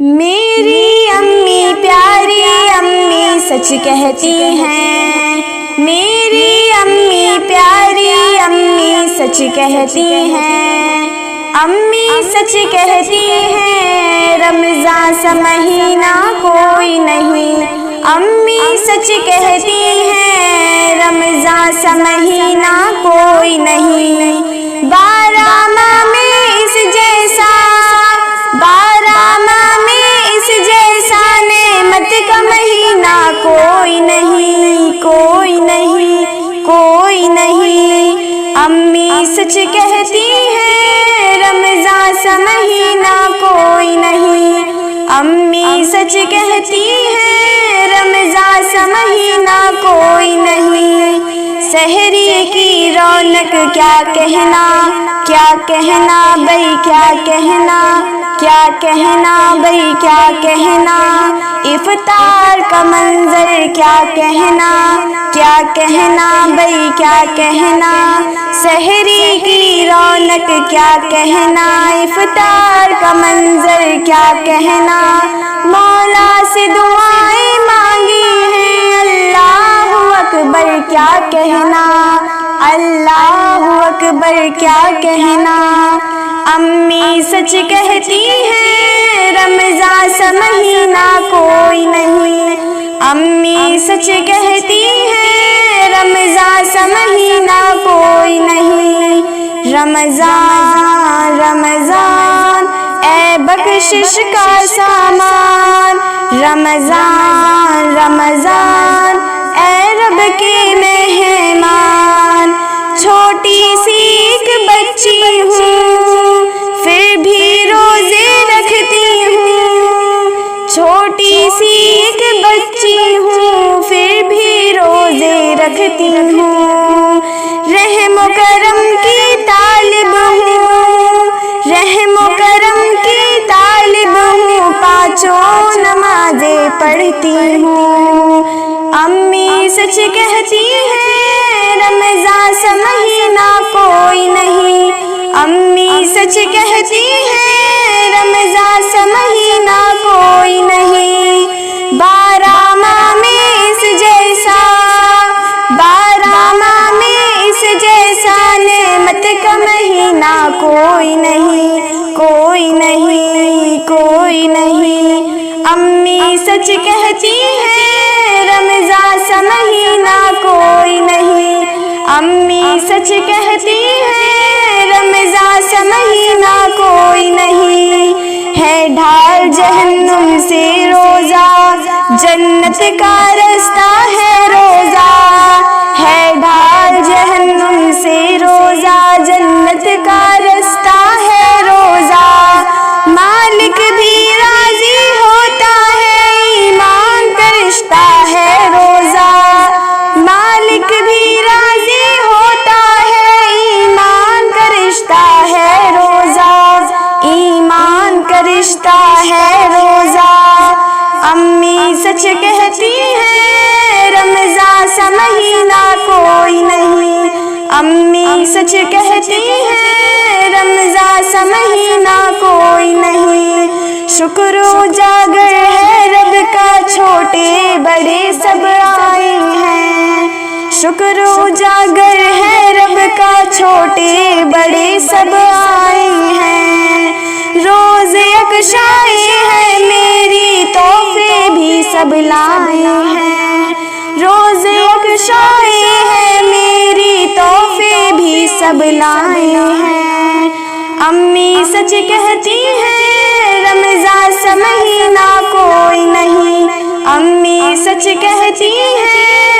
میری امی پیاری امی سچ کہتی ہیں، میری امی پیاری امی سچ کہتی ہیں، امی سچ کہتی ہیں رمضان سا مہینہ کوئی نہیں، امی سچ کہتی ہیں رمضان سا مہینہ کوئی نہیں، 12 ماہ میں اس جیسا 12 ماہ میں اس جیسا نعمت کا مہینہ کوئی نہیں، کوئی نہیں، کوئی نہیں، امی سچ کہتی ہیں رمضان سا مہینہ کوئی نہیں، امی سچ کہتی ہیں رمضان سا مہینہ کوئی نہیں، سحری کی رونق کیا کہنا، کیا کہنا بھئی کیا کہنا، کیا کہنا بھئی کیا کہنا، افطار کا منظر کیا کہنا، کیا کہنا بھئی کیا کہنا، سحری کی رونق کیا کہنا، افطار کا منظر کیا کہنا، مولا سے دعائیں مانگی ہیں اللہ اکبر کیا کہنا، اللہ اکبر کیا کہنا، امی سچ کہتی ہیں رمضان سا مہینہ کوئی نہیں، امی سچ کہتی ہیں رمضان سا مہینہ کوئی نہیں، رمضان رمضان اے بخشش کا سامان، رمضان رمضان اے رب کے مہمان، چھوٹی سی ایک بچی ہوں پھر بھی روزے رکھتی ہوں، چھوٹی سی ایک بچی ہوں پھر بھی روزے رکھتی ہوں، رحم و کرم کی طالب ہوں، رحم و کرم کی طالب ہوں، 5 نمازیں پڑھتی ہوں، امی سچ کہتی ہیں رمضان سا مہینہ کوئی نہیں، امی سچ کہتی ہیں رمضان سا مہینہ کوئی نہیں، 12 ماہ میں اس جیسا 12 ماہ میں اس جیسا نعمت کا مہینہ کوئی نہیں، کوئی نہیں، کوئی نہیں، امی سچ کہتی ہیں رمضان سا مہینہ کوئی نہیں، امی سچ کہتی ہیں رمضان سا مہینہ کوئی نہیں، ہے ڈھال جہنم سے روزہ جنت کا رستہ ہے روزہ، ہے ڈھال جہنم سے روزہ جنت کا رستہ ہے روزہ، مالک بھی راضی ہوتا ہے ایمان کا رشتہ ہے روزہ، مالک بھی راضی ہوتا ہے ایمان کا رشتہ ہے روزہ، ایمان کا رشتہ ہے روزہ، امی سچ کہتی ہیں رمضان سا مہینہ کوئی نہیں، امی سچ کہتی ہیں رمضان سا مہینہ کوئی نہیں، شکر اجاگر ہے رب کا چھوٹے بڑے سب آئے ہیں، شکر اجاگر ہے رب کا چھوٹے بڑے سب آئے ہیں، روز یکشائے ہے میری تحفے بھی سب لائے ہیں، روز یکشائے ہے میری تحفے بھی سب لائے ہیں، امی سچ کہتی ہیں رمضان سا مہینہ کوئی نہیں، امی سچ کہتی ہیں